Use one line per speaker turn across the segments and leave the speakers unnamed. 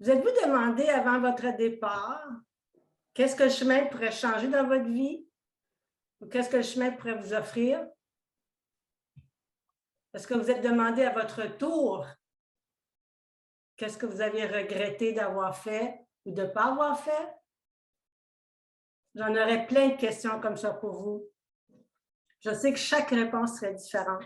Vous êtes-vous demandé avant votre départ, qu'est-ce que le chemin pourrait changer dans votre vie? Ou qu'est-ce que le chemin pourrait vous offrir? Est-ce que vous êtes demandé à votre tour, qu'est-ce que vous avez regretté d'avoir fait ou de ne pas avoir fait? J'en aurais plein de questions comme ça pour vous. Je sais que chaque réponse serait différente.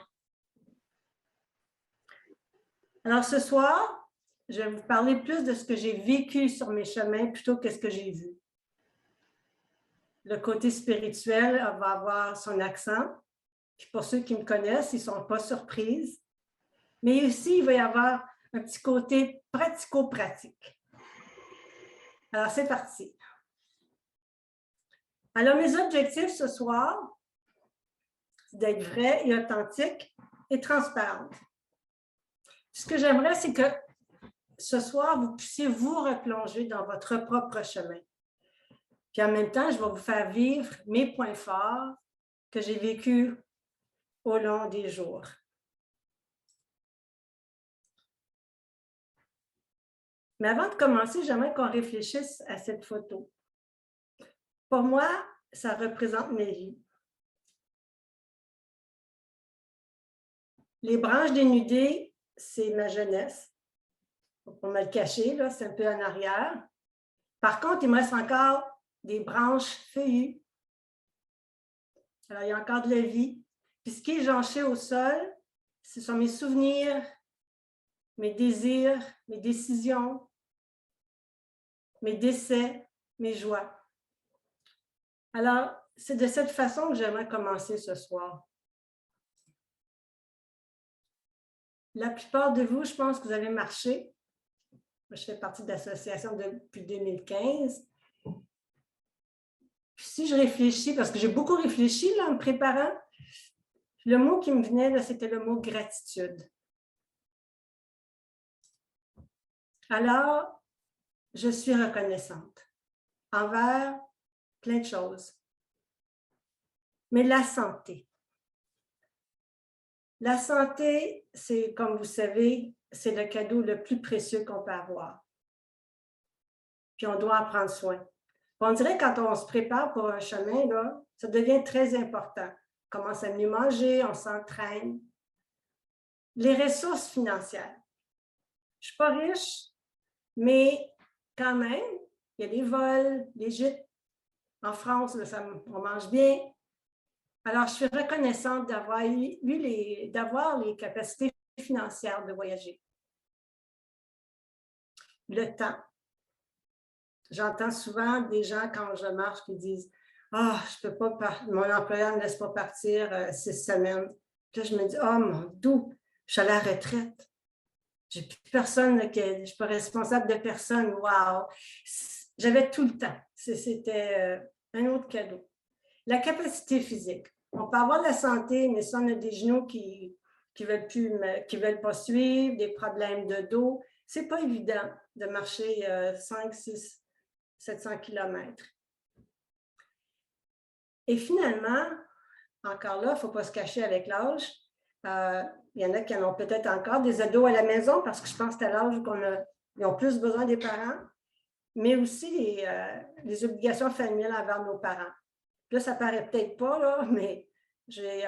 Alors ce soir, je vais vous parler plus de ce que j'ai vécu sur mes chemins plutôt que ce que j'ai vu. Le côté spirituel va avoir son accent. Puis pour ceux qui me connaissent, ils ne sont pas surprises. Mais aussi, il va y avoir un petit côté pratico-pratique. Alors, c'est parti. Alors, mes objectifs ce soir, c'est d'être vraie et authentique et transparente. Ce que j'aimerais, c'est que ce soir, vous puissiez vous replonger dans votre propre chemin. Puis en même temps, je vais vous faire vivre mes points forts que j'ai vécus au long des jours. Mais avant de commencer, j'aimerais qu'on réfléchisse à cette photo. Pour moi, ça représente mes vies. Les branches dénudées, c'est ma jeunesse. Il ne faut pas me le cacher, là, c'est un peu en arrière. Par contre, il me reste encore des branches feuillues. Alors, il y a encore de la vie. Puis ce qui est jonché au sol, ce sont mes souvenirs, mes désirs, mes décisions, mes décès, mes joies. Alors, c'est de cette façon que j'aimerais commencer ce soir. La plupart de vous, je pense que vous avez marché. Moi, je fais partie de l'association depuis 2015. Puis si je réfléchis, parce que j'ai beaucoup réfléchi là, en me préparant, le mot qui me venait, c'était le mot gratitude. Alors, je suis reconnaissante envers plein de choses. Mais la santé. La santé, c'est, comme vous savez, c'est le cadeau le plus précieux qu'on peut avoir. Puis on doit en prendre soin. On dirait que quand on se prépare pour un chemin, là, ça devient très important. On commence à mieux manger, on s'entraîne. Les ressources financières. Je ne suis pas riche, mais quand même, il y a des vols, les gîtes. En France, là, on mange bien. Alors, je suis reconnaissante d'avoir les capacités financières de voyager. Le temps. J'entends souvent des gens, quand je marche, qui disent « Ah, je peux pas, mon employeur ne me laisse pas partir 6 semaines. » Puis là, je me dis « Oh, mon Dieu, je suis à la retraite. J'ai plus personne, je ne suis pas responsable de personne. Wow! » J'avais tout le temps. C'était un autre cadeau. La capacité physique. On peut avoir de la santé, mais si on a des genoux qui veulent pas suivre, des problèmes de dos, c'est pas évident de marcher 5, 6, 700 km. Et finalement, encore là, il ne faut pas se cacher avec l'âge. Il y en a qui en ont peut-être encore des ados à la maison parce que je pense que c'est à l'âge où ils ont plus besoin des parents, mais aussi les obligations familiales envers nos parents. Là, ça ne paraît peut-être pas, là, mais j'ai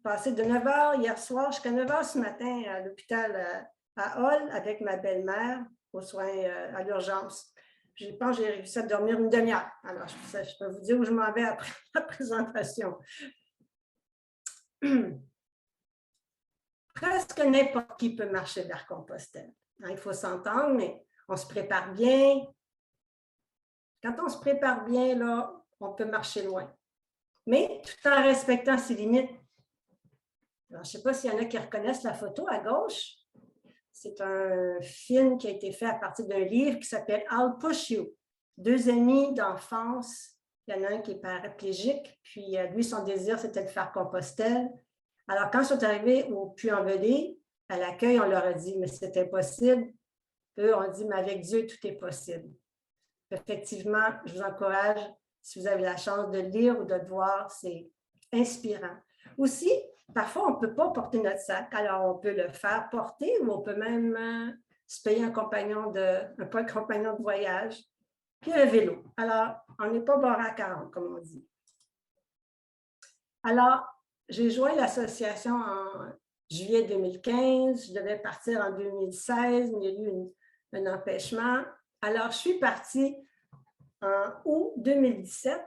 passé de 9 h hier soir jusqu'à 9 h ce matin à l'hôpital à Hall avec ma belle-mère aux soins à l'urgence. Je pense que j'ai réussi à dormir une demi-heure. Alors, je peux vous dire où je m'en vais après la présentation. Presque n'importe qui peut marcher vers Compostelle. Il faut s'entendre, mais on se prépare bien. Quand on se prépare bien, là, on peut marcher loin. Mais tout en respectant ses limites. Alors, je ne sais pas s'il y en a qui reconnaissent la photo à gauche. C'est un film qui a été fait à partir d'un livre qui s'appelle « I'll Push You ». 2 amis d'enfance. Il y en a un qui est paraplégique, puis lui, son désir, c'était de faire Compostelle. Alors, quand ils sont arrivés au Puy-en-Velay, à l'accueil, on leur a dit « mais c'est impossible ». Eux ont dit « mais avec Dieu, tout est possible ». Effectivement, je vous encourage, si vous avez la chance de le lire ou de le voir, c'est inspirant. Aussi, parfois, on ne peut pas porter notre sac, alors on peut le faire porter ou on peut même se payer un compagnon de voyage, puis un vélo. Alors, on n'est pas barré à 40, comme on dit. Alors, j'ai joint l'association en juillet 2015. Je devais partir en 2016, mais il y a eu un empêchement. Alors, je suis partie en août 2017.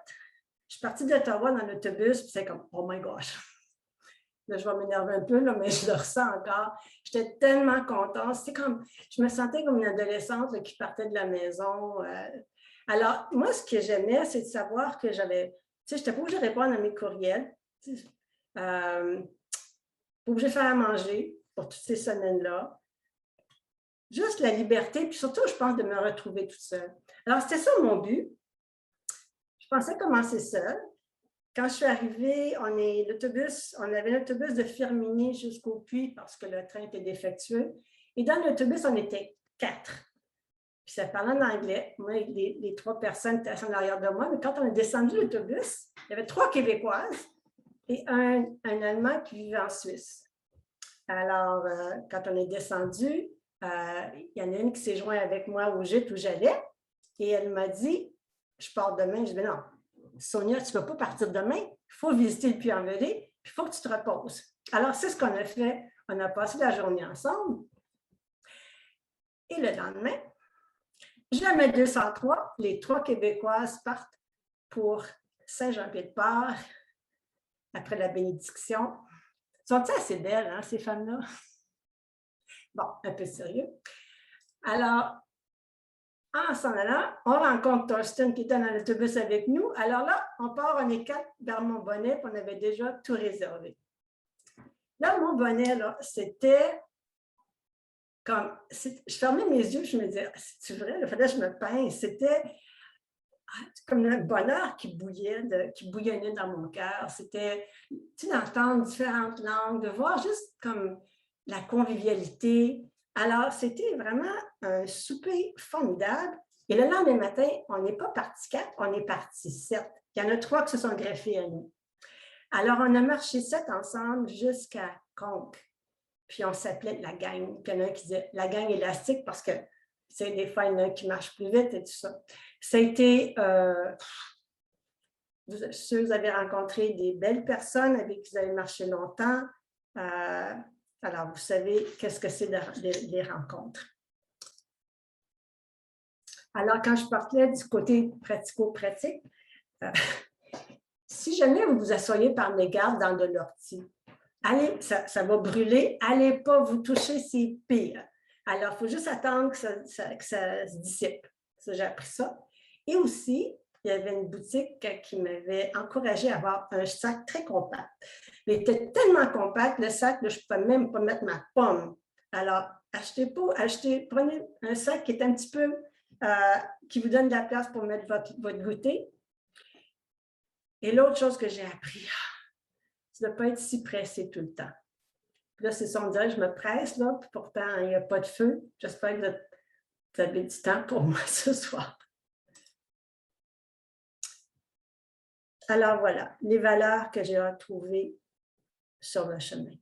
Je suis partie d'Ottawa dans l'autobus, puis c'est comme, oh my gosh. Là, je vais m'énerver un peu, là, mais je le ressens encore. J'étais tellement contente. C'était comme, je me sentais comme une adolescente là, qui partait de la maison. Alors, moi, ce que j'aimais, c'est de savoir que j'avais, tu sais, je n'étais pas obligée de répondre à mes courriels. Pas obligée de faire à manger pour toutes ces semaines-là. Juste la liberté, puis surtout, je pense, de me retrouver toute seule. Alors, c'était ça mon but. Je pensais commencer seule. Quand je suis arrivée, on avait l'autobus de Firminy jusqu'au Puy parce que le train était défectueux. Et dans l'autobus, on était 4. Puis ça parlait en anglais. Moi, les 3 personnes étaient en arrière de moi. Mais quand on est descendu l'autobus, il y avait 3 Québécoises et un Allemand qui vivait en Suisse. Alors, quand on est descendu, il y en a une qui s'est jointe avec moi au gîte où j'allais et elle m'a dit, je pars demain. Je dis, non, Sonia, tu ne peux pas partir demain. Il faut visiter le Puy-en-Velay, puis il faut que tu te reposes. Alors, c'est ce qu'on a fait. On a passé la journée ensemble. Et le lendemain, jamais 203, les 3 Québécoises partent pour Saint-Jean-Pied-de-Port après la bénédiction. Sont-elles assez belles, hein, ces femmes-là? Bon, un peu sérieux. Alors, en s'en allant, on rencontre Thorsten qui était dans l'autobus avec nous. Alors là, on part, on est 4 vers Montbonnet, puis on avait déjà tout réservé. Là, Montbonnet, là, c'était comme, je fermais mes yeux, je me disais, c'est vrai, il fallait que je me pince. C'était comme un bonheur qui bouillonnait dans mon cœur. C'était, tu sais, d'entendre différentes langues, de voir juste comme la convivialité. Alors, c'était vraiment un souper formidable. Et le lendemain matin, on n'est pas parti 4, on est parti 7. Il y en a 3 qui se sont greffés à nous. Alors, on a marché 7 ensemble jusqu'à Conques. Puis, on s'appelait la gang. Puis, il y en a un qui disait la gang élastique parce que, tu sais, des fois, il y en a un qui marche plus vite et tout ça. Ça a été, vous avez rencontré des belles personnes avec qui vous avez marché longtemps. Alors, vous savez qu'est-ce que c'est les rencontres. Alors, quand je parlais du côté pratico-pratique, si jamais vous vous asseyez par mégarde dans de l'ortie, allez, ça va brûler, allez pas vous toucher, c'est pire. Alors, il faut juste attendre que ça se dissipe. J'ai appris ça. Et aussi, il y avait une boutique qui m'avait encouragée à avoir un sac très compact. Il était tellement compact, le sac, là, je ne pouvais même pas mettre ma pomme. Alors, prenez un sac qui est un petit peu, qui vous donne de la place pour mettre votre goûter. Et l'autre chose que j'ai appris, c'est de ne pas être si pressé tout le temps. Puis là, c'est ça, on dirait, je me presse, là, puis pourtant, il n'y a pas de feu. J'espère que vous avez du temps pour moi ce soir. Alors voilà, les valeurs que j'ai retrouvées sur le chemin.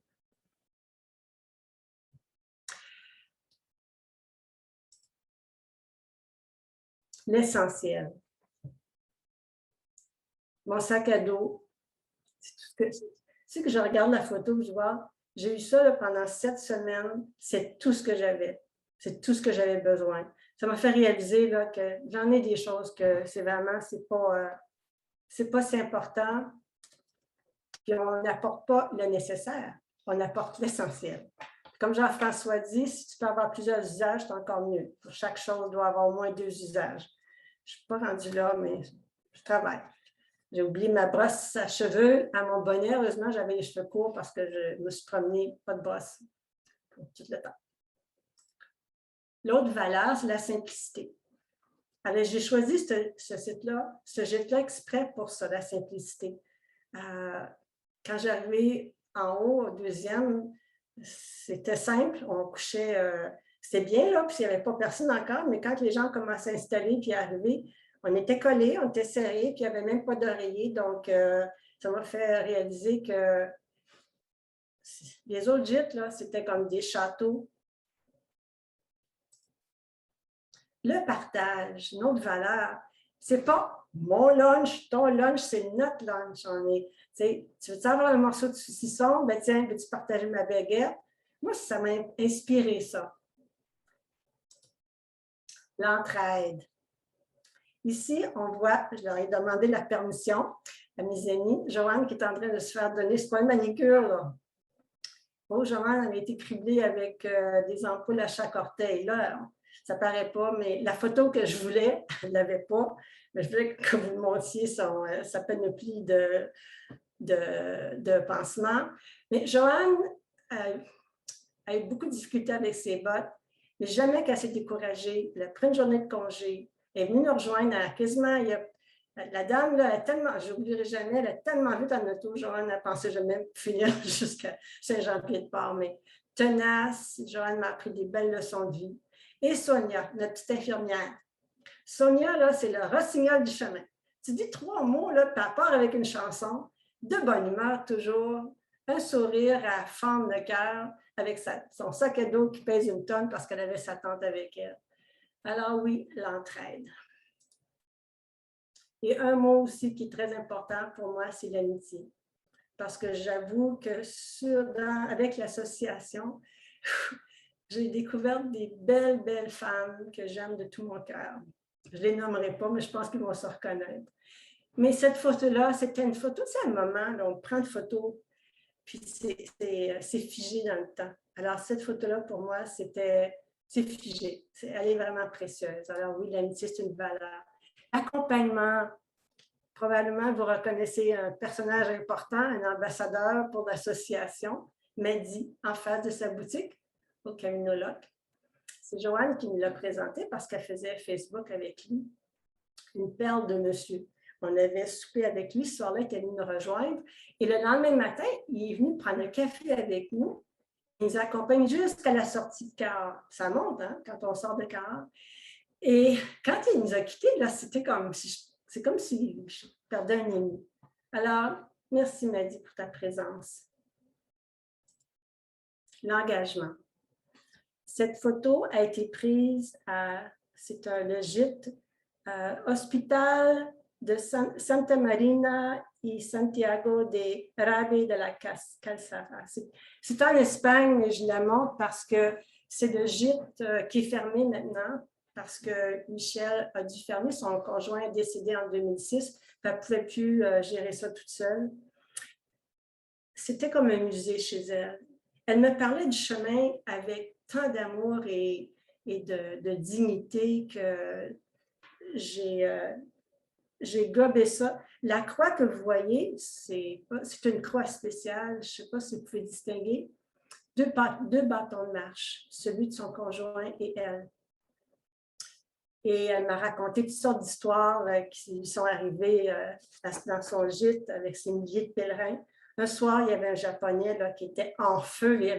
L'essentiel. Mon sac à dos. C'est que je regarde la photo, je vois, j'ai eu ça là, pendant 7 semaines. C'est tout ce que j'avais. C'est tout ce que j'avais besoin. Ça m'a fait réaliser là, que j'en ai des choses que c'est vraiment, c'est pas si important. Puis on n'apporte pas le nécessaire, on apporte l'essentiel. Comme Jean-François dit, si tu peux avoir plusieurs usages, c'est encore mieux. Pour chaque chose, doit avoir au moins 2 usages. Je ne suis pas rendue là, mais je travaille. J'ai oublié ma brosse à cheveux à mon bonnet. Heureusement, j'avais les cheveux courts parce que je me suis promenée, pas de brosse pour tout le temps. L'autre valeur, c'est la simplicité. Alors, j'ai choisi ce site-là, ce gîte-là exprès pour ça, la simplicité. Quand j'arrivais en haut, au 2e, c'était simple. On couchait, c'était bien, là, puis il n'y avait pas personne encore, mais quand les gens commençaient à s'installer puis à arriver, on était collés, on était serrés, puis il n'y avait même pas d'oreiller. Donc, ça m'a fait réaliser que les autres gîtes, là, c'était comme des châteaux. le partage, notre valeur. C'est pas mon lunch, ton lunch, c'est notre lunch. Tu veux avoir un morceau de saucisson? Ben tiens, veux-tu partager ma baguette? Moi, ça m'a inspiré ça. L'entraide. Ici, on voit, je leur ai demandé la permission à mes amis. Joanne qui est en train de se faire donner, c'est pas une manicure, là. Oh, Joanne avait été criblée avec des ampoules à chaque orteil. Là, ça ne paraît pas, mais la photo que je voulais, elle ne l'avait pas. Mais je voulais que vous montriez sa panoplie de pansements. Mais Joanne a eu beaucoup discuté avec ses bottes, mais jamais qu'elle s'est découragée. Après une journée de congé, elle est venue nous rejoindre à quasiment, la dame, là, je n'oublierai jamais, elle a tellement vu dans notre auto, Joanne a pensé jamais finir jusqu'à Saint-Jean-Pied-de-Port, mais tenace, Joanne m'a appris des belles leçons de vie. Et Sonia, notre petite infirmière. Sonia, là, c'est le rossignol du chemin. Tu dis 3 mots, là, puis à part avec une chanson, de bonne humeur toujours, un sourire à fendre le cœur, avec son sac à dos qui pèse 1 tonne parce qu'elle avait sa tante avec elle. Alors oui, l'entraide. Et un mot aussi qui est très important pour moi, c'est l'amitié. Parce que j'avoue que avec l'association, j'ai découvert des belles, belles femmes que j'aime de tout mon cœur. Je ne les nommerai pas, mais je pense qu'ils vont se reconnaître. Mais cette photo-là, c'était une photo, c'est un moment, là, on prend une photo, puis c'est figé dans le temps. Alors, cette photo-là, pour moi, c'est figé. Elle est vraiment précieuse. Alors oui, l'amitié, c'est une valeur. L'accompagnement, probablement, vous reconnaissez un personnage important, un ambassadeur pour l'association, Mehdi, en face de sa boutique, au Camino Loc. C'est Joanne qui me l'a présenté parce qu'elle faisait Facebook avec lui. Une perle de monsieur. On avait soupé avec lui ce soir-là, il était venu nous rejoindre. Et le lendemain matin, il est venu prendre un café avec nous. Il nous accompagne jusqu'à la sortie de Cahors. Ça monte, hein, quand on sort de Cahors. Et quand il nous a quittés, là, c'est comme si je perdais un ami. Alors, merci Mehdi pour ta présence. L'engagement. Cette photo a été prise c'est le gîte Hospital de Santa Marina y Santiago de Rabe de la Calzada. C'est en Espagne, mais je la montre parce que c'est le gîte qui est fermé maintenant parce que Michel a dû fermer, son conjoint est décédé en 2006, elle ne pouvait plus gérer ça toute seule. C'était comme un musée chez elle. Elle me parlait du chemin avec tant d'amour et de dignité que j'ai gobé ça. La croix que vous voyez, c'est une croix spéciale. Je ne sais pas si vous pouvez distinguer. 2 bâtons de marche, celui de son conjoint et elle. Et elle m'a raconté toutes sortes d'histoires qui lui sont arrivées dans son gîte avec ses milliers de pèlerins. Un soir, il y avait un Japonais là, qui était en feu. Il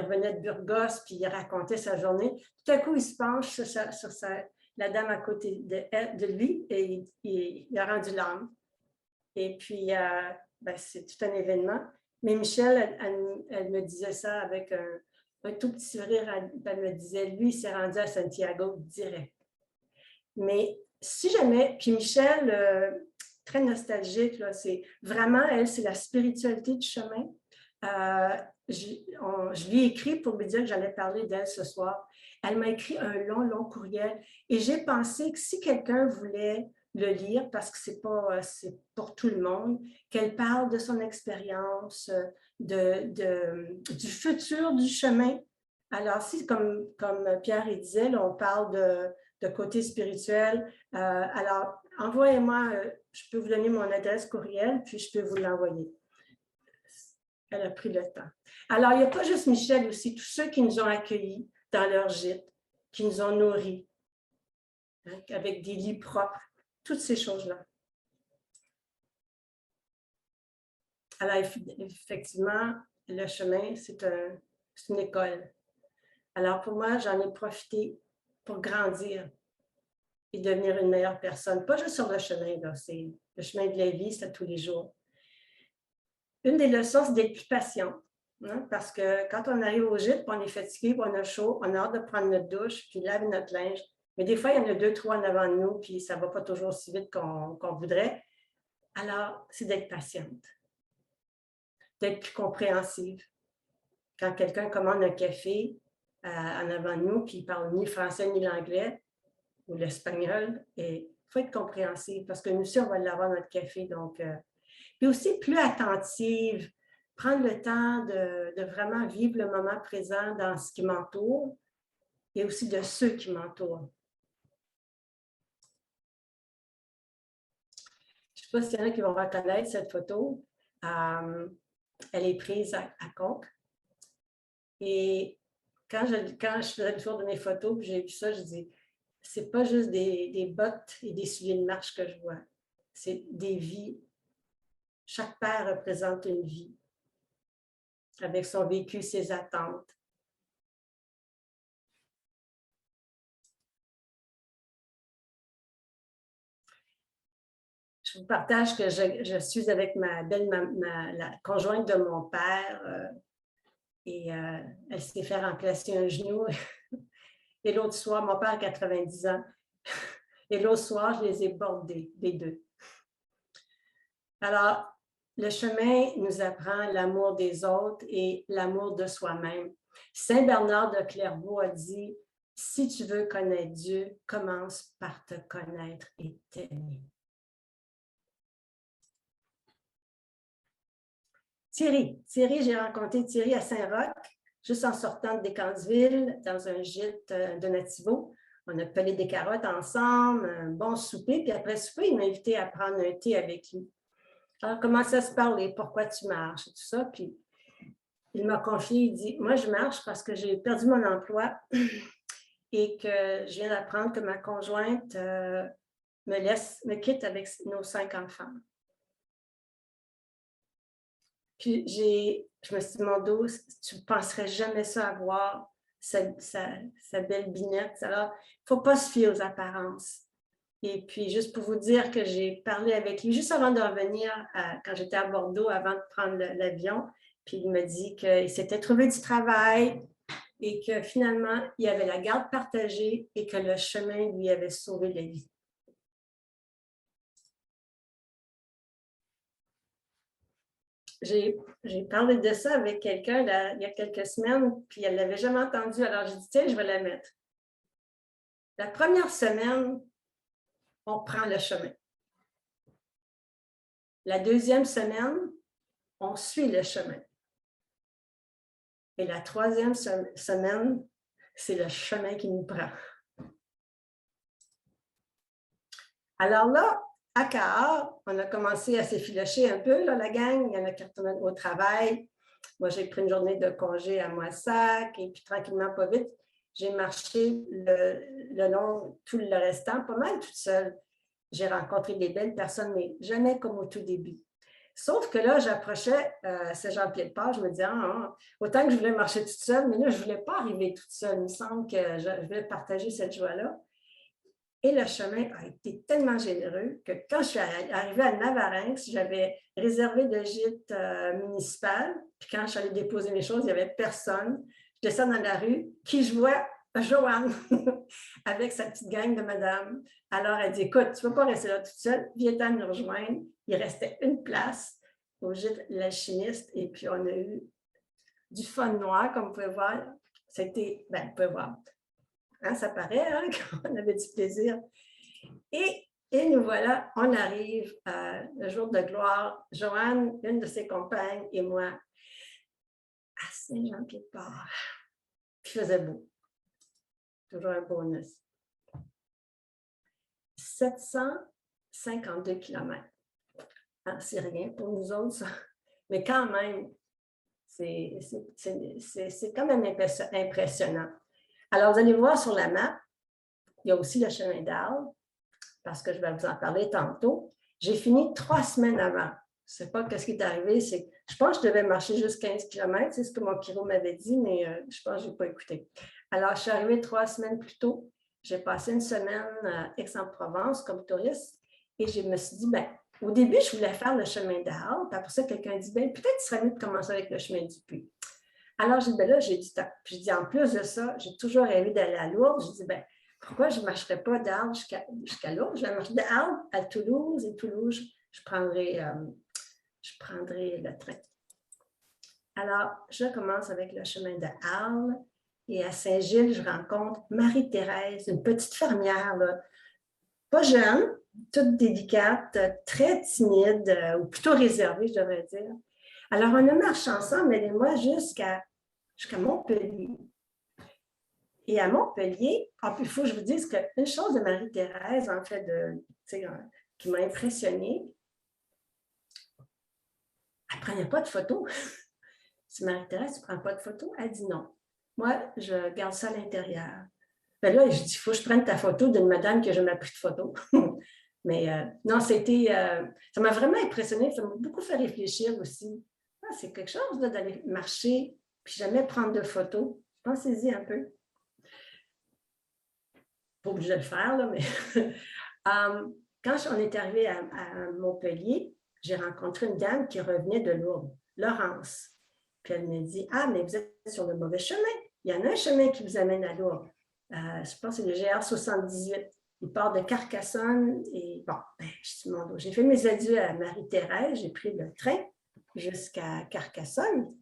revenait de Burgos, puis il racontait sa journée. Tout à coup, il se penche sur la dame à côté de lui et il a rendu l'âme. Et puis, c'est tout un événement. Mais Michel, elle me disait ça avec un tout petit sourire. Elle me disait, lui, il s'est rendu à Santiago direct. Mais si jamais, puis Michel, très nostalgique, là, c'est vraiment, elle, c'est la spiritualité du chemin. Je lui ai écrit pour lui dire que j'allais parler d'elle ce soir. Elle m'a écrit un long, long courriel et j'ai pensé que si quelqu'un voulait le lire, parce que c'est pour tout le monde, qu'elle parle de son expérience, du futur du chemin. Alors, si, comme Pierre disait, là, on parle de côté spirituel, alors envoyez-moi, je peux vous donner mon adresse courriel, puis je peux vous l'envoyer. Elle a pris le temps. Alors, il n'y a pas juste Michel aussi, tous ceux qui nous ont accueillis dans leur gîte, qui nous ont nourris, hein, avec des lits propres, toutes ces choses-là. Alors, effectivement, le chemin, c'est une école. Alors, pour moi, j'en ai profité pour grandir et devenir une meilleure personne. Pas juste sur le chemin, là, c'est le chemin de la vie, c'est tous les jours. Une des leçons, c'est d'être plus patient. Hein, parce que quand on arrive au gîte, on est fatigué, on a chaud, on a hâte de prendre notre douche, puis laver notre linge. Mais des fois, il y en a 2, 3 en avant de nous, puis ça ne va pas toujours aussi vite qu'on voudrait. Alors, c'est d'être patiente, d'être plus compréhensive. Quand quelqu'un commande un café en avant de nous, puis il ne parle ni le français ni l'anglais ou l'espagnol, il faut être compréhensive parce que nous aussi, on va l'avoir notre café. Donc, puis aussi, plus attentive, prendre le temps de vraiment vivre le moment présent dans ce qui m'entoure et aussi de ceux qui m'entourent. Je ne sais pas s'il y en a qui vont reconnaître cette photo. Elle est prise à Conques. Et quand je faisais le tour de mes photos, j'ai vu ça, je dis, c'est pas juste des bottes et des souliers de marche que je vois, c'est des vies. Chaque paire représente une vie, avec son vécu, ses attentes. Je vous partage que je suis avec la conjointe de mon père, et elle s'est fait remplacer un genou. Et l'autre soir, mon père a 90 ans, et l'autre soir, je les ai bordés, les deux. Alors, le chemin nous apprend l'amour des autres et l'amour de soi-même. Saint Bernard de Clairvaux a dit, « Si tu veux connaître Dieu, commence par te connaître et t'aimer. » Thierry, j'ai rencontré Thierry à Saint-Roch, juste en sortant de Descanseville, dans un gîte de Nativo. On a pelé des carottes ensemble, un bon souper, puis après le souper, il m'a invité à prendre un thé avec lui. Alors, on commençait à se parler, pourquoi tu marches et tout ça, puis il m'a confié, il dit, moi je marche parce que j'ai perdu mon emploi et que je viens d'apprendre que ma conjointe me quitte avec nos 5 enfants. Puis je me suis dit, mon dos, tu ne penserais jamais ça avoir, sa belle binette. Alors, il ne faut pas se fier aux apparences. Et puis, juste pour vous dire que j'ai parlé avec lui juste avant de revenir, quand j'étais à Bordeaux, avant de prendre l'avion, puis il me dit qu'il s'était trouvé du travail et que finalement, il y avait la garde partagée et que le chemin lui avait sauvé la vie. J'ai parlé de ça avec quelqu'un il y a quelques semaines, puis elle ne l'avait jamais entendu. Alors, j'ai dit, tiens, je vais la mettre. La première semaine, on prend le chemin. La deuxième semaine, on suit le chemin. Et la troisième semaine, c'est le chemin qui nous prend. Alors là, à Cahors, on a commencé à s'effilocher un peu, là, la gang. Il y en a qui retournent au travail. Moi, j'ai pris une journée de congé à Moissac et puis tranquillement, pas vite, j'ai marché le long, tout le restant, pas mal toute seule. J'ai rencontré des belles personnes, mais jamais comme au tout début. Sauf que là, j'approchais Saint-Jean-Pied-de-Port, je me disais, autant que je voulais marcher toute seule, mais là, je ne voulais pas arriver toute seule. Il me semble que je voulais partager cette joie-là. Et le chemin a été tellement généreux que quand je suis arrivée à Navarinx, j'avais réservé le gîte municipal. Puis quand je suis allée déposer mes choses, il n'y avait personne. Je descends dans la rue, qui je vois? Joanne, avec sa petite gang de madame. Alors, elle dit, écoute, tu ne vas pas rester là toute seule, viens-t'en nous rejoindre. Il restait une place au gîte L'Alchimiste et puis on a eu du fun noir, comme vous pouvez voir. C'était, bien, vous pouvez voir. Hein, ça paraît hein, qu'on avait du plaisir. Et nous voilà, on arrive le jour de gloire. Joanne, une de ses compagnes, et moi, à Saint-Jean-Pied-de-Port. Il faisait beau. Toujours un bonus. 752 km. Hein, c'est rien pour nous autres, ça. Mais quand même, c'est quand même impressionnant. Alors, vous allez voir sur la map, il y a aussi le chemin d'Arles, parce que je vais vous en parler tantôt. J'ai fini 3 semaines avant. Je ne sais pas ce qui est arrivé. Je pense que je devais marcher juste 15 km, c'est ce que mon chiro m'avait dit, mais je pense que je n'ai pas écouté. Alors, je suis arrivée 3 semaines plus tôt. J'ai passé une semaine à Aix-en-Provence comme touriste et je me suis dit, bien, au début, je voulais faire le chemin d'Arles. Puis après ça, quelqu'un dit, bien, peut-être qu'il serait mieux de commencer avec le chemin du Puy. Alors, j'ai dit, bien là, j'ai du temps. Puis je dis, en plus de ça, j'ai toujours rêvé d'aller à Lourdes. Je dis, bien, pourquoi je ne marcherais pas d'Arles jusqu'à Lourdes? Je vais marcher d'Arles à Toulouse et Toulouse, je prendrai le train. Alors, je commence avec le chemin de Arles et à Saint-Gilles, je rencontre Marie-Thérèse, une petite fermière, là, pas jeune, toute délicate, très timide, ou plutôt réservée, je devrais dire. Alors, on a marché ensemble, elle et moi, jusqu'à Montpellier. Et à Montpellier, il faut que je vous dise qu'une chose de Marie-Thérèse, en fait, qui m'a impressionnée, elle ne prenait pas de photos. Si Marie-Thérèse, tu ne prends pas de photos, elle dit non. Moi, je garde ça à l'intérieur. Ben là, je dis, il faut que je prenne ta photo d'une madame qui n'a jamais pris de photo. Mais non, ça m'a vraiment impressionné, ça m'a beaucoup fait réfléchir aussi. Ah, c'est quelque chose d'aller marcher puis jamais prendre de photos. Pensez-y un peu. Pas obligé de le faire, là, mais quand on est arrivé à Montpellier, j'ai rencontré une dame qui revenait de Lourdes, Laurence. Puis elle me dit, ah, mais vous êtes sur le mauvais chemin. Il y en a un chemin qui vous amène à Lourdes. Je pense que c'est le GR78. Il part de Carcassonne et bon, j'ai fait mes adieux à Marie-Thérèse, j'ai pris le train jusqu'à Carcassonne.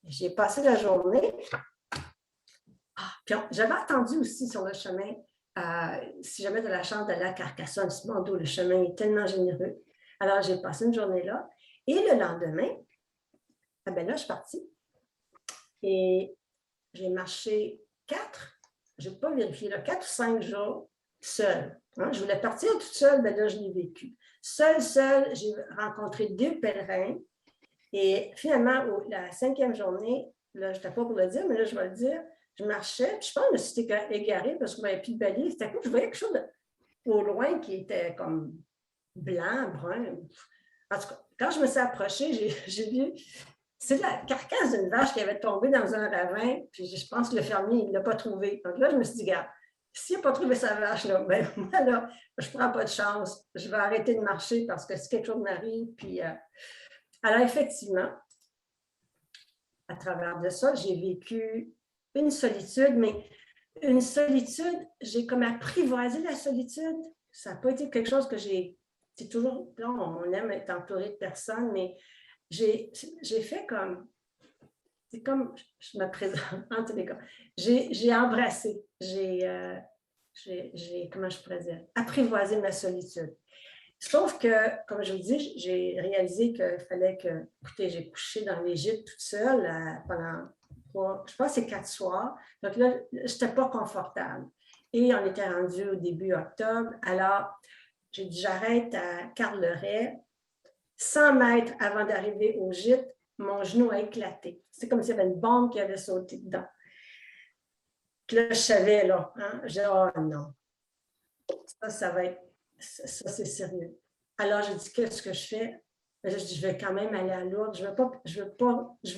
J'ai passé la journée. Puis j'avais attendu aussi sur le chemin, si j'avais de la chance d'aller à Carcassonne, le chemin est tellement généreux. Alors, j'ai passé une journée là. Et le lendemain, là, je suis partie. Et j'ai marché 4 ou 5 jours seule. Hein? Je voulais partir toute seule, là, je l'ai vécu. Seule, j'ai rencontré 2 pèlerins. Et finalement, la 5e journée, là, je n'étais pas pour le dire, mais là, je vais le dire, je marchais, puis je pense que je me suis égarée parce que je n'avais plus de balise. C'était quoi? Je voyais quelque chose au loin qui était comme blanc, brun. En tout cas, quand je me suis approchée, j'ai vu, c'est la carcasse d'une vache qui avait tombé dans un ravin, puis je pense que le fermier, il ne l'a pas trouvé. Donc là, je me suis dit, regarde, s'il n'a pas trouvé sa vache, là, ben, moi, là, je ne prends pas de chance. Je vais arrêter de marcher parce que si quelque chose m'arrive, puis... alors, effectivement, à travers de ça, j'ai vécu une solitude, mais une solitude, j'ai comme apprivoisé la solitude. Ça n'a pas été quelque chose que c'est toujours, là, on aime être entouré de personnes, mais j'ai fait comme, c'est comme, je me présente en tous les cas, j'ai embrassé, comment je pourrais dire, apprivoisé ma solitude. Sauf que, comme je vous dis, j'ai réalisé qu'il fallait que, écoutez, j'ai couché dans l'Égypte toute seule pendant, je pense, c'est 4 soirs. Donc là, je n'étais pas confortable. Et on était rendu au début octobre. Alors, j'ai dit, j'arrête à Carleret. 100 mètres avant d'arriver au gîte, mon genou a éclaté. C'est comme s'il y avait une bombe qui avait sauté dedans. Puis là, je savais, là, hein, j'ai dit, oh non, ça va être, ça c'est sérieux. Alors, j'ai dit, qu'est-ce que je fais? Je dis, je vais quand même aller à Lourdes. Je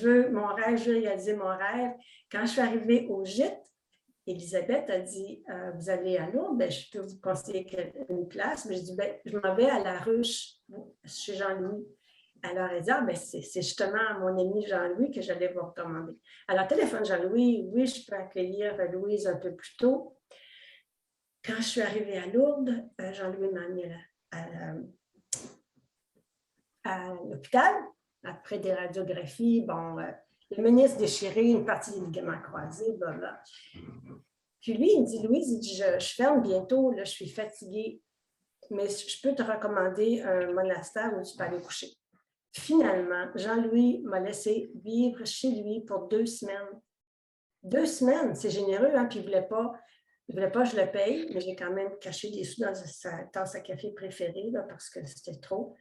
veux mon rêve, je veux réaliser mon rêve. Quand je suis arrivée au gîte, Elisabeth a dit, vous allez à Lourdes, ben, je peux vous conseiller une place. Mais je dis, ben, je m'en vais à la ruche chez Jean-Louis. Alors, elle dit, ah, ben, c'est justement mon ami Jean-Louis que j'allais vous recommander. Alors, téléphone Jean-Louis, oui, je peux accueillir Louise un peu plus tôt. Quand je suis arrivée à Lourdes, Jean-Louis m'a amenée à l'hôpital, après des radiographies, bon, le ménisque déchiré, une partie des ligaments croisés, blablabla. Puis lui, il me dit, Louise, il dit, je ferme bientôt, là, je suis fatiguée, mais je peux te recommander un monastère où tu peux aller coucher. Finalement, Jean-Louis m'a laissé vivre chez lui pour 2 semaines. 2 semaines, c'est généreux, hein, puis il ne voulait pas que je le paye, mais j'ai quand même caché des sous dans sa tasse à café préférée, là, parce que c'était trop.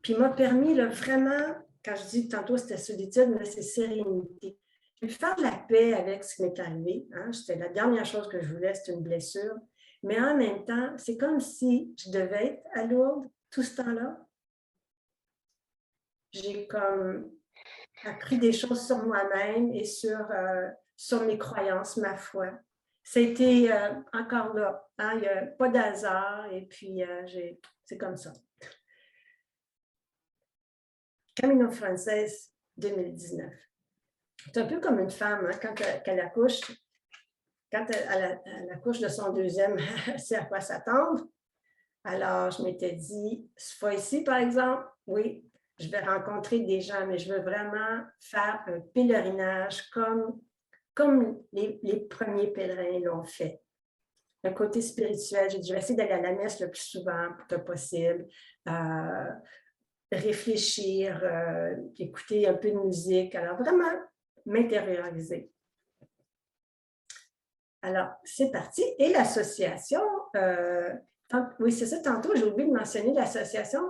Puis il m'a permis, là, vraiment, quand je dis tantôt c'était solitude, mais c'est sérénité. J'ai pu faire de la paix avec ce qui m'est arrivé. Hein. C'était la dernière chose que je voulais, c'était une blessure. Mais en même temps, c'est comme si je devais être à Lourdes tout ce temps-là. J'ai comme appris des choses sur moi-même et sur mes croyances, ma foi. C'était encore là. Hein, il n'y a pas d'hasard et puis c'est comme ça. Camino Frances 2019. C'est un peu comme une femme, hein, quand elle accouche, quand à la couche de son deuxième, elle sait à quoi s'attendre. Alors, je m'étais dit, cette fois-ci, par exemple, oui, je vais rencontrer des gens, mais je veux vraiment faire un pèlerinage comme les premiers pèlerins l'ont fait. Le côté spirituel, j'ai dit, je vais essayer d'aller à la messe le plus souvent que possible, réfléchir, écouter un peu de musique, alors vraiment m'intérioriser. Alors, c'est parti. Et l'association, oui, c'est ça, tantôt, j'ai oublié de mentionner l'association.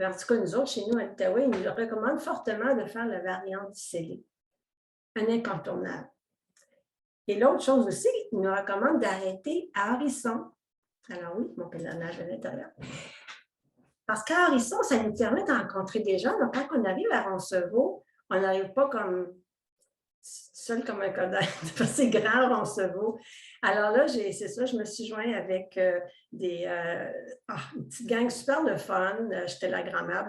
En tout cas, nous autres, chez nous, à Ottawa, ils nous recommandent fortement de faire la variante du scellé, un incontournable. Et l'autre chose aussi, ils nous recommandent d'arrêter à Harrison. Alors oui, mon pèlerinage à l'intérieur. Parce qu'à Harrison, ça nous permet de rencontrer des gens. Donc, quand on arrive à Roncevaux, on n'arrive pas comme seul comme un codin. C'est grand, Roncevaux. Alors là, c'est ça, je me suis jointe avec une petite gang super de fun. J'étais la grand-mère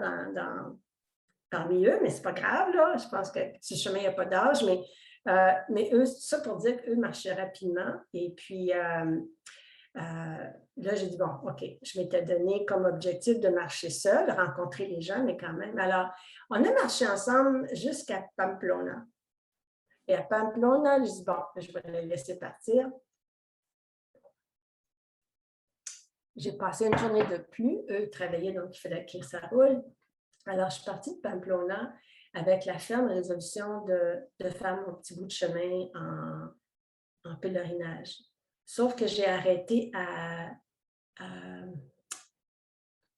parmi eux, mais c'est pas grave, là. Je pense que ce chemin, il n'y a pas d'âge, mais eux, c'est ça pour dire qu'eux marchaient rapidement. Et puis, là, j'ai dit, bon, OK, je m'étais donné comme objectif de marcher seule, rencontrer les gens, mais quand même. Alors, on a marché ensemble jusqu'à Pamplona. Et à Pamplona, je dis, bon, je vais les laisser partir. J'ai passé une journée de pluie. Eux, ils travaillaient, donc il fallait que ça roule. Alors, je suis partie de Pamplona avec la ferme résolution de faire mon petit bout de chemin en pèlerinage. Sauf que j'ai arrêté à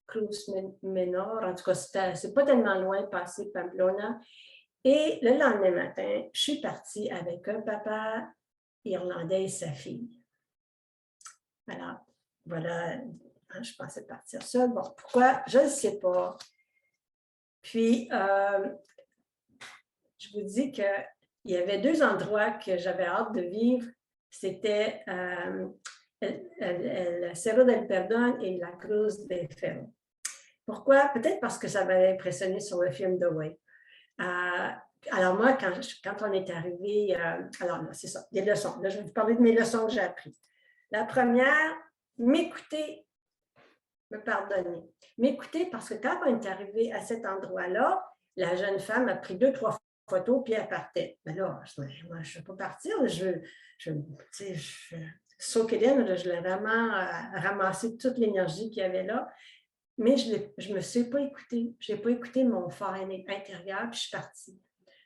Cruz Menor. En tout cas, c'est pas tellement loin de passer Pamplona. Et le lendemain matin, je suis partie avec un papa irlandais et sa fille. Alors, voilà, je pensais partir seule. Bon, pourquoi? Je ne sais pas. Puis, je vous dis qu'il y avait deux endroits que j'avais hâte de vivre. C'était el Cerro del Perdón et la Cruz del Ferro. Pourquoi? Peut-être parce que ça m'avait impressionné sur le film The Way. Alors moi, quand on est arrivé, alors là, c'est ça, des leçons. Là, je vais vous parler de mes leçons que j'ai apprises. La première, m'écouter, me pardonner. M'écouter parce que quand on est arrivé à cet endroit-là, la jeune femme a pris 2-3 photos, puis elle partait. Mais là, moi, je ne veux pas partir. Sauf Hélène, je l'ai vraiment ramassé toute l'énergie qu'il y avait là. Mais je ne me suis pas écoutée. Je n'ai pas écouté mon fort intérieur, puis je suis partie.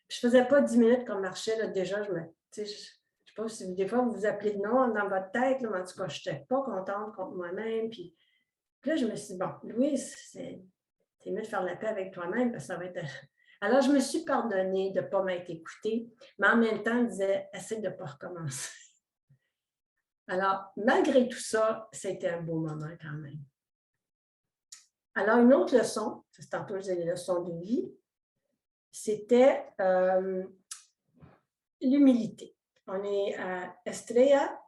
Puis je ne faisais pas 10 minutes qu'on marchait. Là, déjà, je ne sais pas si des fois vous vous appelez de nom dans votre tête, là, mais en tout cas, je n'étais pas contente contre moi-même. Puis là, je me suis dit, bon, Louise, c'est mieux de faire la paix avec toi-même parce que ça va être. Alors, je me suis pardonnée de ne pas m'être écoutée, mais en même temps, je disais, essaie de ne pas recommencer. Alors, malgré tout ça, c'était un beau moment quand même. Alors, une autre leçon, c'est tantôt j'ai les leçons de vie, c'était l'humilité. On est à Estrella,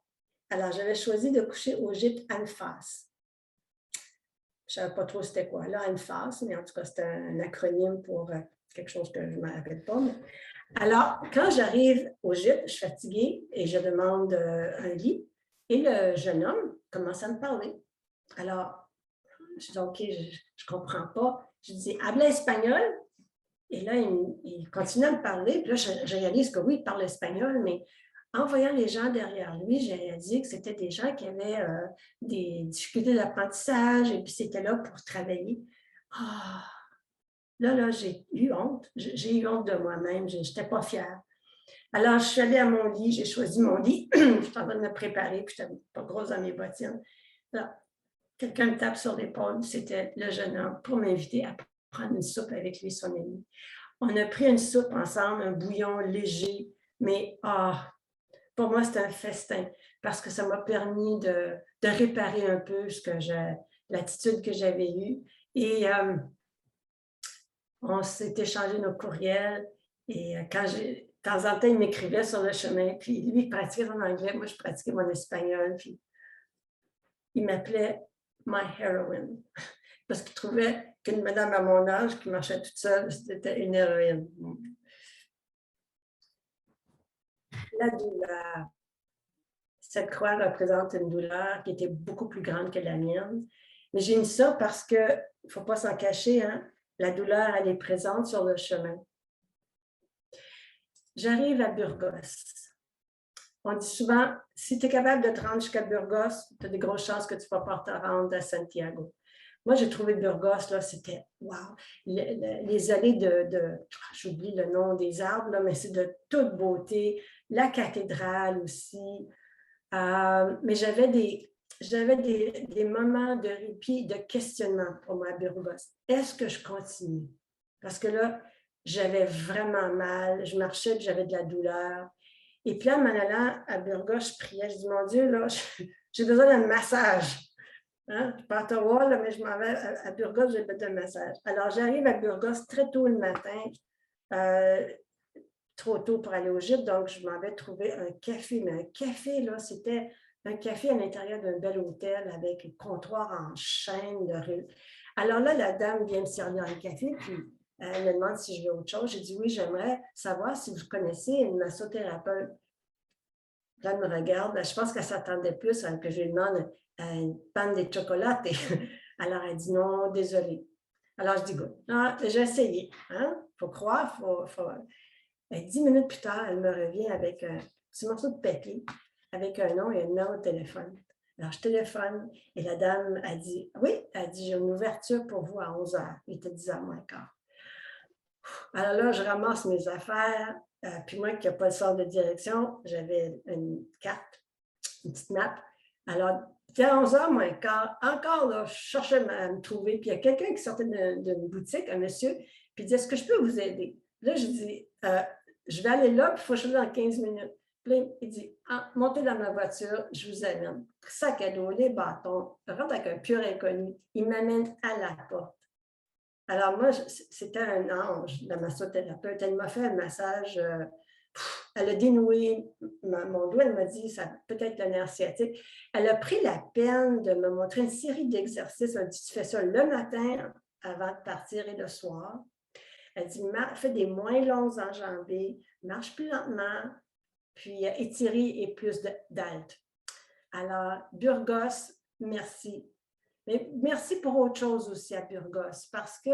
alors j'avais choisi de coucher au gîte Anfas. Je ne savais pas trop c'était quoi, là, Anfas, mais en tout cas, c'était un acronyme pour quelque chose que je ne me rappelle pas. Mais... Alors, quand j'arrive au gîte, je suis fatiguée et je demande un lit, et le jeune homme commence à me parler. Alors, je dis, OK, je ne comprends pas. Je dis, habla espagnol. Et là, il continue à me parler. Puis là, je réalise que oui, il parle espagnol, mais en voyant les gens derrière lui, j'ai réalisé que c'était des gens qui avaient des difficultés d'apprentissage et puis c'était là pour travailler. Ah! Là, j'ai eu honte. J'ai eu honte de moi-même. Je n'étais pas fière. Alors, je suis allée à mon lit. J'ai choisi mon lit. Je suis en train de me préparer, puis je n'étais pas grosse dans mes bottines. Là, quelqu'un me tape sur l'épaule. C'était le jeune homme pour m'inviter à prendre une soupe avec lui, son ami. On a pris une soupe ensemble, un bouillon léger, mais pour moi, c'était un festin parce que ça m'a permis de réparer un peu l'attitude que j'avais eue. Et on s'est échangé nos courriels et de temps en temps, il m'écrivait sur le chemin, puis lui, il pratiquait en anglais, moi, je pratiquais mon espagnol, puis il m'appelait « my heroine » parce qu'il trouvait qu'une madame à mon âge qui marchait toute seule, c'était une héroïne. La douleur. cette croix représente une douleur qui était beaucoup plus grande que la mienne. Mais j'ai mis ça parce qu'il ne faut pas s'en cacher, hein, la douleur, elle est présente sur le chemin. J'arrive à Burgos. On dit souvent, si tu es capable de te rendre jusqu'à Burgos, tu as de grosses chances que tu ne vas pas te rendre à Santiago. Moi, j'ai trouvé Burgos, là, c'était wow! Les allées j'oublie le nom des arbres, là, mais c'est de toute beauté. La cathédrale aussi. Mais j'avais des moments de répit, de questionnement pour moi à Burgos. Est-ce que je continue? Parce que là, j'avais vraiment mal. Je marchais et j'avais de la douleur. Et puis, en m'en allant à Burgos, je priais. Je dis, mon Dieu, là, j'ai besoin d'un massage. Hein? Je pars à Ottawa, là, mais je m'en vais à Burgos, j'ai besoin d'un massage. Alors, j'arrive à Burgos très tôt le matin, trop tôt pour aller au gîte, donc je m'en vais trouver un café. Mais un café, là, c'était un café à l'intérieur d'un bel hôtel avec un comptoir en chaîne de rue. Alors là, la dame vient me servir un café, puis elle me demande si je veux autre chose. J'ai dit oui, j'aimerais savoir si vous connaissez une massothérapeute. Là, elle me regarde. Je pense qu'elle s'attendait plus à que je lui demande une panne de chocolat. Alors, elle dit non, désolée. Alors, je dis good. Ah, j'ai essayé. Hein? Faut croire, faut... Et 10 minutes plus tard, elle me revient avec un petit morceau de papier, avec un nom et un numéro de téléphone. Alors, je téléphone et la dame a dit, oui, elle dit, j'ai une ouverture pour vous à 11 h. Il était 10 h moins quart. Alors là, je ramasse mes affaires. Puis moi, qui n'ai pas le sens de direction, j'avais une carte, une petite map. Alors, c'était à 11 h moins quart. Encore, là, je cherchais à me trouver. Puis il y a quelqu'un qui sortait d'une boutique, un monsieur, puis il dit, est-ce que je peux vous aider? Là, je dis, je vais aller là, puis il faut que je sois dans 15 minutes. Puis il dit, montez dans ma voiture, je vous amène. Sac à dos, les bâtons, je rentre avec un pur inconnu. Il m'amène à la porte. Alors moi, c'était un ange, la massothérapeute. Elle m'a fait un massage. Elle a dénoué mon doigt. Elle m'a dit, ça peut être un nerf sciatique. Elle a pris la peine de me montrer une série d'exercices. Elle dit, tu fais ça le matin avant de partir et le soir. Elle dit, fais des moins longues enjambées, marche plus lentement, puis étirer et plus d'halte. Alors, Burgos, merci. Mais merci pour autre chose aussi à Burgos, parce que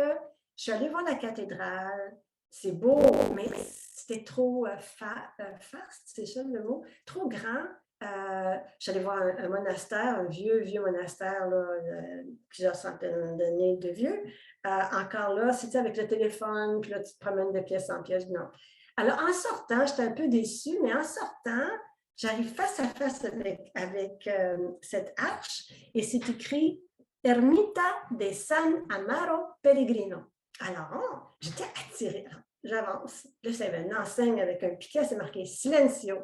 je suis allée voir la cathédrale, c'est beau, mais c'était trop faste, c'est ça le mot, trop grand. J'allais voir un monastère, un vieux monastère, là, plusieurs centaines d'années de vieux. Encore là, c'était avec le téléphone, puis là, tu te promènes de pièce en pièce. Non. Alors, en sortant, j'étais un peu déçue, mais en sortant, j'arrive face à face avec cette arche et c'est écrit Ermita de San Amaro Pellegrino. Alors, j'étais attirée. J'avance. Là, c'est une enseigne avec un piquet, c'est marqué Silencio.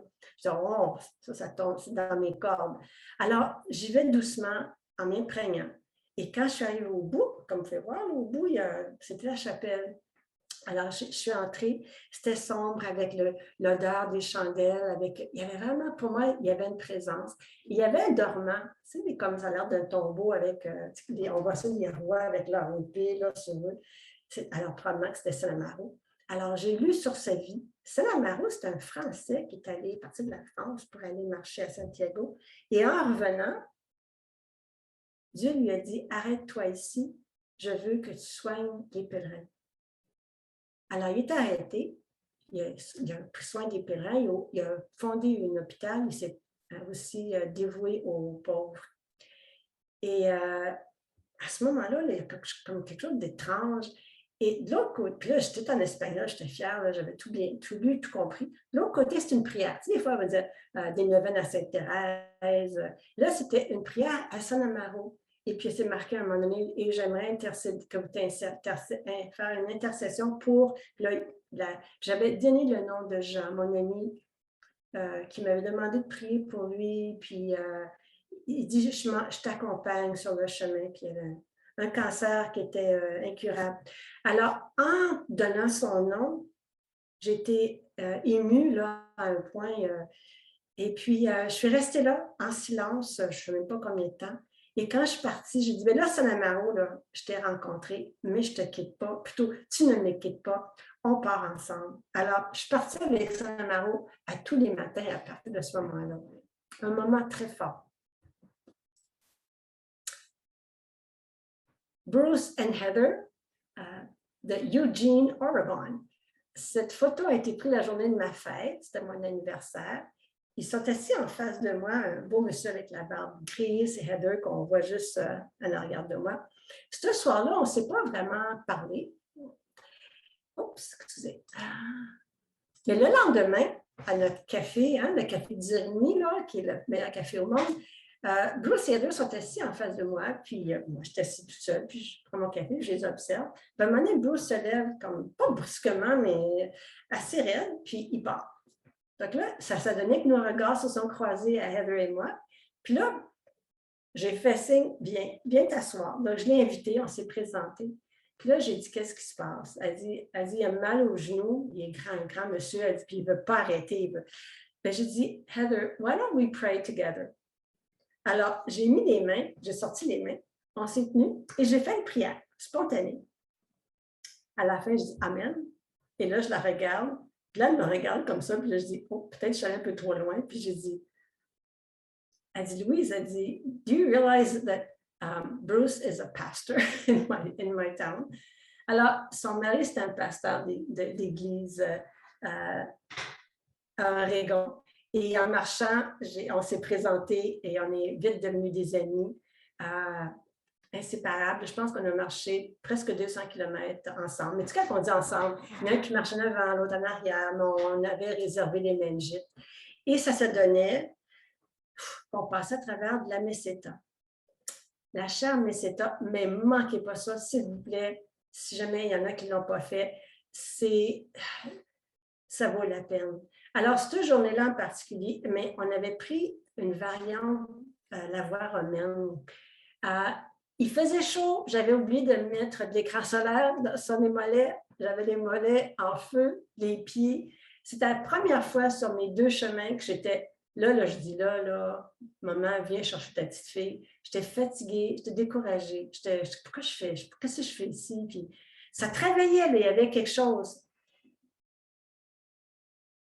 Je dis, oh, ça tombe dans mes cordes. Alors, j'y vais doucement en m'imprégnant. Et quand je suis arrivée au bout, comme vous pouvez voir, au bout, c'était la chapelle. Alors, je suis entrée, c'était sombre avec l'odeur des chandelles. Il y avait vraiment, pour moi, il y avait une présence. Il y avait un dormant, tu sais, comme ça a l'air d'un tombeau avec, on voit ça, les rois avec leur épée, là, sur eux. Alors, probablement que c'était San Amaro. Alors, j'ai lu sur sa vie. San Amaro, c'est un Français qui est allé partir de la France pour aller marcher à Santiago. Et en revenant, Dieu lui a dit, arrête-toi ici, je veux que tu soignes les pèlerins. Alors, il est arrêté, il a pris soin des pèlerins, il a fondé un hôpital, il s'est aussi dévoué aux pauvres. Et à ce moment-là, il y a comme quelque chose d'étrange. Et de l'autre côté, puis là, j'étais en espagnol, j'étais fière, là, j'avais tout lu, tout compris. De l'autre côté, c'est une prière. Tu sais, des fois, on va dire des neuvaines à Sainte-Thérèse. Là, c'était une prière à San Amaro. Et puis, c'est marqué à un moment donné, et j'aimerais que vous faire une intercession pour... J'avais donné le nom de Jean, mon ami, qui m'avait demandé de prier pour lui. Puis, il dit, je t'accompagne sur le chemin. Puis, il y avait un cancer qui était incurable. Alors, en donnant son nom, j'étais émue là, à un point. Et puis, je suis restée là en silence, je ne sais même pas combien de temps. Et quand je suis partie, j'ai dit, bien là, San Amaro, là, je t'ai rencontré, mais je ne te quitte pas. Plutôt, tu ne me quittes pas, on part ensemble. Alors, je suis partie avec San Amaro à tous les matins à partir de ce moment-là. un moment très fort. Bruce and Heather de Eugene, Oregon. Cette photo a été prise la journée de ma fête, c'était mon anniversaire. Ils sont assis en face de moi, un beau monsieur avec la barbe grise et Heather qu'on voit juste en arrière de moi. Ce soir-là, on ne s'est pas vraiment parlé. Oups, excusez. Mais le lendemain, à notre café, le café d'Irmi, qui est le meilleur café au monde, Bruce et Heather sont assis en face de moi, puis moi, je suis assise toute seule, puis je prends mon café, je les observe. Puis à un moment donné, Bruce se lève, comme pas brusquement, mais assez raide, puis il part. Donc là, ça donnait que nos regards se sont croisés à Heather et moi. Puis là, j'ai fait signe, viens t'asseoir. Donc, je l'ai invité, on s'est présenté. Puis là, j'ai dit, qu'est-ce qui se passe? Elle dit, il a mal au genou, il est un grand monsieur, elle dit, puis il ne veut pas arrêter. Ben, j'ai dit, Heather, why don't we pray together? Alors, j'ai mis les mains, j'ai sorti les mains, on s'est tenus et j'ai fait une prière spontanée. À la fin, je dis Amen. Et là, je la regarde. Puis là, elle me regarde comme ça. Puis là, je dis, oh, peut-être que je suis allée un peu trop loin. Puis j'ai dit, elle dit, Louise, elle dit, do you realize that Bruce is a pastor in my town? Alors, son mari, c'est un pasteur d'église à Oregon. Et en marchant, on s'est présentés et on est vite devenus des amis inséparables. Je pense qu'on a marché presque 200 km ensemble. Mais tu sais, quand on dit ensemble, il y en a un qui marchait en avant, l'autre en arrière, mais on avait réservé les mêmes gîtes. Et ça se donnait qu'on passait à travers de la meseta. La chère meseta, mais ne manquez pas ça, s'il vous plaît, si jamais il y en a qui ne l'ont pas fait, ça vaut la peine. Alors, cette journée-là en particulier, mais on avait pris une variante, la voie romaine. Il faisait chaud, j'avais oublié de mettre de l'écran solaire sur mes mollets. J'avais les mollets en feu, les pieds. C'était la première fois sur mes 2 chemins que j'étais, là, je dis là, maman, viens chercher ta petite fille. J'étais fatiguée, j'étais découragée. Pourquoi je fais, qu'est-ce que je fais ici? Puis ça travaillait, il y avait quelque chose.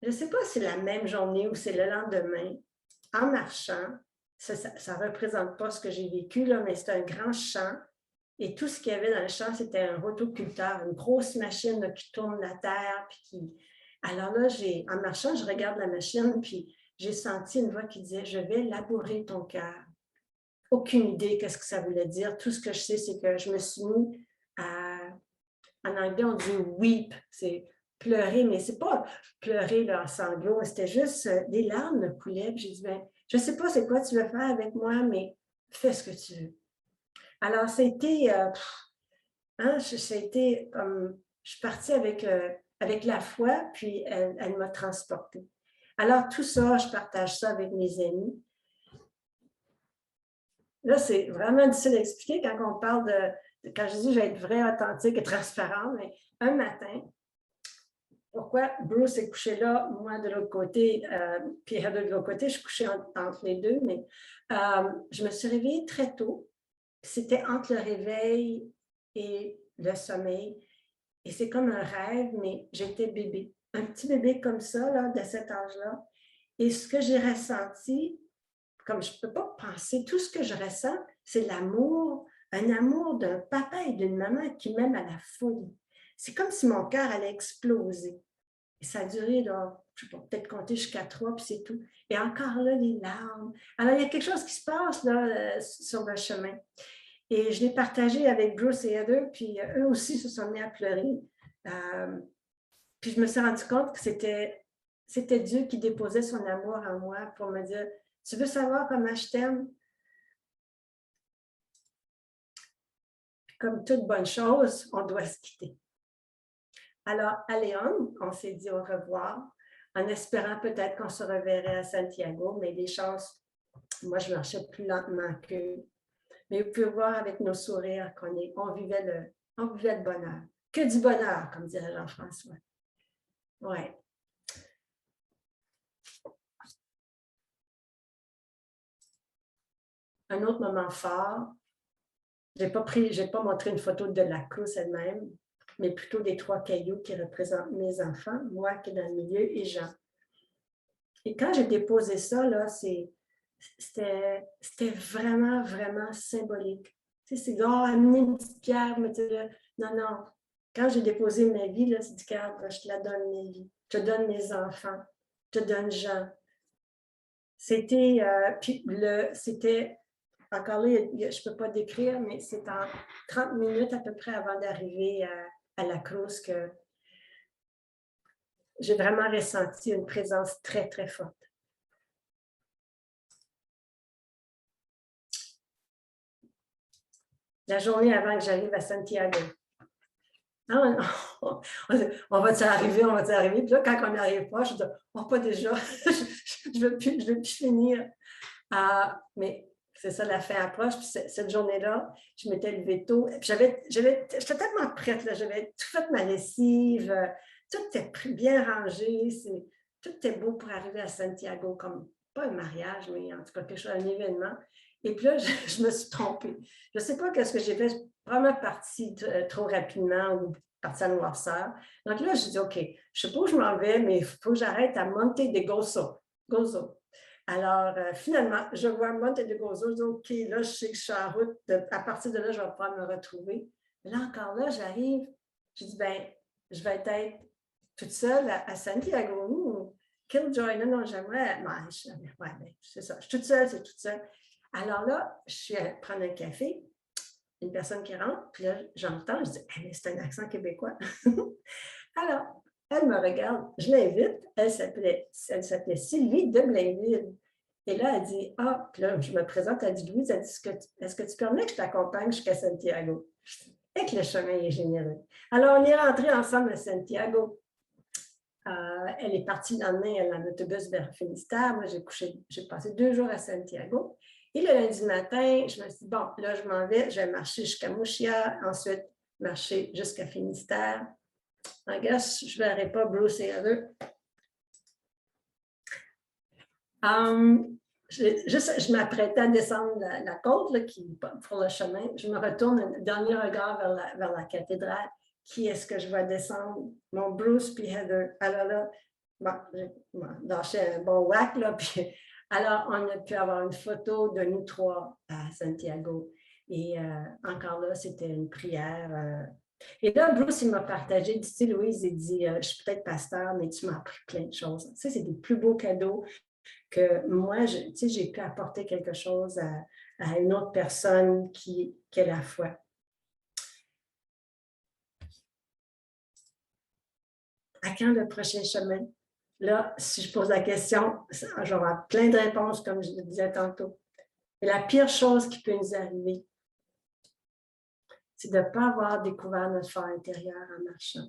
Je ne sais pas si c'est la même journée ou c'est le lendemain, en marchant, ça ne représente pas ce que j'ai vécu, là, mais c'est un grand champ. Et tout ce qu'il y avait dans le champ, c'était un rotoculteur, une grosse machine là, qui tourne la terre. Alors là, en marchant, je regarde la machine, puis j'ai senti une voix qui disait « Je vais labourer ton cœur ». Aucune idée qu'est-ce que ça voulait dire. Tout ce que je sais, c'est que je me suis mis en anglais, on dit « weep », c'est pleurer, mais ce n'est pas pleurer là, en sanglots, c'était juste des larmes me coulaient. J'ai dit, ben, je ne sais pas c'est quoi tu veux faire avec moi, mais fais ce que tu veux. Alors, c'était, comme, je suis partie avec la foi, puis elle m'a transportée. Alors, tout ça, je partage ça avec mes amis. Là, c'est vraiment difficile à expliquer quand on parle quand je dis je vais être vraie, authentique et transparente, mais un matin, pourquoi Bruce est couché là, moi de l'autre côté, puis Heather de l'autre côté, je suis couchée entre les deux, mais je me suis réveillée très tôt. C'était entre le réveil et le sommeil. Et c'est comme un rêve, mais j'étais bébé. Un petit bébé comme ça, là, de cet âge-là. Et ce que j'ai ressenti, comme je ne peux pas penser, tout ce que je ressens, c'est l'amour, un amour d'un papa et d'une maman qui m'aiment à la folie. C'est comme si mon cœur allait exploser. Et ça a duré, là, je ne sais pas, peut-être compter jusqu'à 3, puis c'est tout. Et encore là, les larmes. Alors, il y a quelque chose qui se passe là, sur le chemin. Et je l'ai partagé avec Bruce et Heather, puis eux aussi se sont mis à pleurer. Puis je me suis rendu compte que c'était Dieu qui déposait son amour en moi pour me dire, tu veux savoir comment je t'aime? Comme toute bonne chose, on doit se quitter. Alors, à Léon, on s'est dit au revoir, en espérant peut-être qu'on se reverrait à Santiago, mais les chances, moi, je marchais plus lentement qu'eux. Mais vous pouvez voir avec nos sourires qu'on vivait le bonheur. Que du bonheur, comme dirait Jean-François. Oui. Un autre moment fort, je n'ai pas montré une photo de la Cruz elle-même, mais plutôt des 3 cailloux qui représentent mes enfants, moi qui est dans le milieu et Jean. Et quand j'ai déposé ça, là, c'est c'était vraiment, vraiment symbolique. Tu sais, c'est genre amener une petite pierre, mais non, non. Quand j'ai déposé ma vie, là, c'est du cadre, je te la donne, mes vies. Je te donne mes enfants. Je te donne Jean. C'était, encore là, je ne peux pas décrire, mais c'est en 30 minutes à peu près avant d'arriver à la Croix que j'ai vraiment ressenti une présence très, très forte. La journée avant que j'arrive à Santiago. Non, on va-tu arriver, on va-tu arriver? Puis là, quand on n'arrive pas, je dis, oh, pas déjà, je ne veux plus finir. Mais c'est ça, la fin approche. Puis cette journée-là, je m'étais levée tôt. J'étais tellement prête, là, j'avais tout fait ma lessive, tout était bien rangé, tout était beau pour arriver à Santiago, comme pas un mariage, mais en tout cas quelque chose, un événement. Et puis là, je me suis trompée. Je ne sais pas qu'est-ce que j'ai fait. Je suis vraiment partie trop rapidement ou partie à noirceur. Donc là, je dis, OK, je ne sais pas où je m'en vais, mais il faut que j'arrête à Monte de Gozo. Alors, finalement, je vois Monte de Gozo. Je dis, OK, là, je sais que je suis en route. À partir de là, je vais pouvoir me retrouver. Mais là, encore là, j'arrive. Je dis, ben, je vais être toute seule à Santiago. Killjoy, non, j'aimerais. Ouais, c'est ça. Je suis toute seule, c'est toute seule. Alors là, je suis allée prendre un café, une personne qui rentre, puis là, j'entends, je dis, hey, c'est un accent québécois. Alors, elle me regarde, je l'invite, elle s'appelait Sylvie de Blainville. Et là, elle dit, puis là, je me présente, elle dit, Louise, elle dit, est-ce que tu permets que je t'accompagne jusqu'à Santiago? Et que le chemin est généreux. Alors, on est rentrés ensemble à Santiago. Elle est partie le lendemain en autobus vers Finistère. Moi, j'ai passé 2 jours à Santiago. Et le lundi matin, je me suis dit, bon, là, je m'en vais, je vais marcher jusqu'à Mouchia, ensuite marcher jusqu'à Finistère. I guess, je ne verrai pas Bruce et Heather. Je m'apprêtais à descendre la côte là, pour le chemin. Je me retourne un dernier regard vers la cathédrale. Qui est-ce que je vais descendre? Mon Bruce puis Heather. Alors là, j'ai lâché un bon whack, là, puis alors on a pu avoir une photo de nous 3 à Santiago. Et encore là, c'était une prière. Et là, Bruce, il m'a partagé, tu sais, Louise, il dit, je suis peut-être pasteur, mais tu m'as appris plein de choses. Tu sais, c'est des plus beaux cadeaux que moi, tu sais, j'ai pu apporter quelque chose à une autre personne qui a la foi. À quand le prochain chemin? Là, si je pose la question, j'aurai plein de réponses, comme je le disais tantôt. Et la pire chose qui peut nous arriver, c'est de ne pas avoir découvert notre fort intérieur en marchant.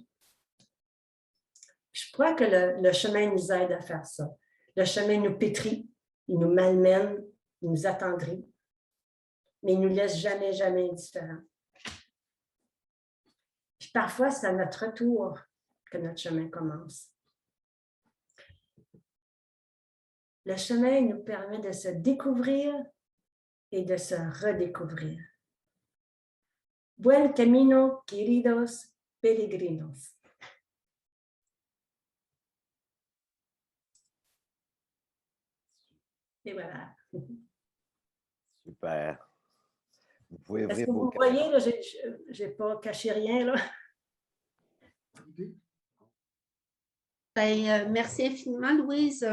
Je crois que le chemin nous aide à faire ça. Le chemin nous pétrit, il nous malmène, il nous attendrit, mais il ne nous laisse jamais, jamais indifférents. Puis parfois, c'est à notre retour que notre chemin commence. Le chemin nous permet de se découvrir et de se redécouvrir. Buen camino, queridos peregrinos. Et voilà.
Super. Vous pouvez
Est-ce que vous voyez, là, je n'ai pas caché rien, là.
Ben, merci infiniment, Louise.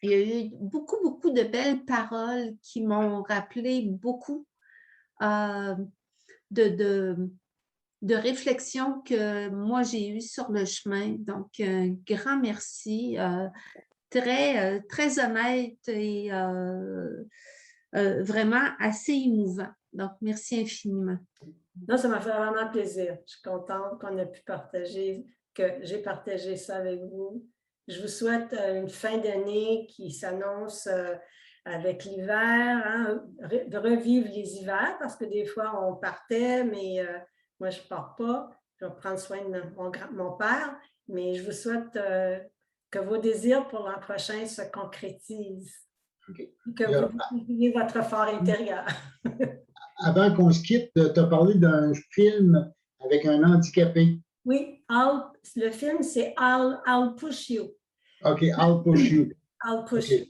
Il y a eu beaucoup, beaucoup de belles paroles qui m'ont rappelé beaucoup de réflexions que moi j'ai eues sur le chemin. Donc, un grand merci, très honnête et vraiment assez émouvant. Donc, merci infiniment.
Non, ça m'a fait vraiment plaisir. Je suis contente qu'on ait pu partager, que j'ai partagé ça avec vous. Je vous souhaite une fin d'année qui s'annonce avec l'hiver, hein, de revivre les hivers, parce que des fois, on partait, mais moi, je ne pars pas. Je vais prendre soin de mon père, mais je vous souhaite que vos désirs pour l'an prochain se concrétisent. Okay. Que vous viviez votre fort intérieur.
Avant qu'on se quitte, tu as parlé d'un film avec un handicapé.
Oui, le film, c'est I'll Push You.
OK, I'll Push You.
I'll Push You.